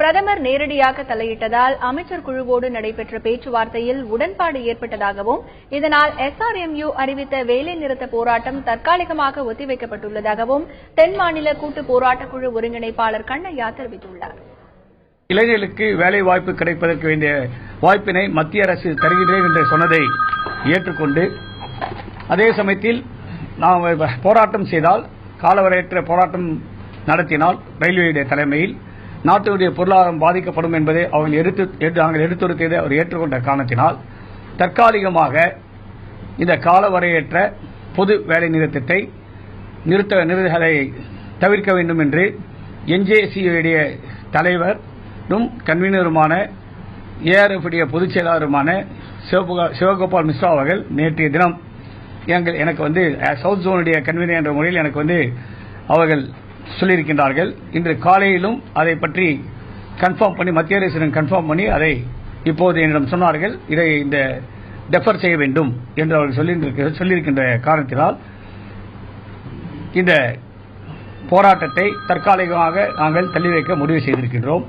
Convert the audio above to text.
பிரதமர் நேரடியாக தலையிட்டதால் அமைச்சர் குழுவோடு நடைபெற்ற பேச்சுவார்த்தையில் உடன்பாடு ஏற்பட்டதாகவும் இதனால் SRMU அறிவித்த வேலைநிறுத்த போராட்டம் தற்காலிகமாக ஒத்திவைக்கப்பட்டுள்ளதாகவும் தென் மாநில கூட்டு போராட்டக் குழு ஒருங்கிணைப்பாளர் கண்ணையா தெரிவித்துள்ளார். இளைஞர்களுக்கு வேலை வாய்ப்பு கிடைப்பதற்கு வேண்டிய வாய்ப்பினை மத்திய அரசு தருகிறேன் என்று சொன்னதை ஏற்றுக்கொண்டு அதே சமயத்தில் நாம் போராட்டம் செய்தால் காலவரையற்ற போராட்டம் நடத்தினால் ரயில்வேயுடைய தலைமையில் நாட்டினுடைய பொருளாதாரம் பாதிக்கப்படும் என்பதை நாங்கள் எடுத்துரைத்ததை அவர் ஏற்றுக்கொண்ட காரணத்தினால் தற்காலிகமாக இந்த காலவரையற்ற பொது வேலை நிறுத்தத்தை நிறுத்தலை தவிர்க்க வேண்டும் என்று NJC தலைவரும் கன்வீனருமான ARF பொதுச் செயலாளருமான சிவகோபால் மிஸ்ரா அவர்கள் நேற்றைய தினம் எனக்கு சவுத் ஜோனுடைய கன்வீனர் என்ற முறையில் எனக்கு அவர்கள் சொல்லியிருக்கின்றார்கள். இன்று காலையிலும் அதை பற்றி கன்ஃபார்ம் பண்ணி மத்திய அரசிடம் கன்ஃபார்ம் பண்ணி அதை இப்போது என்னிடம் சொன்னார்கள். இதை இந்த டெஃபர் செய்ய வேண்டும் என்று அவர்கள் சொல்லியிருக்கின்ற காரணத்தினால் இந்த போராட்டத்தை தற்காலிகமாக நாங்கள் தள்ளி வைக்க முடிவு செய்திருக்கின்றோம்.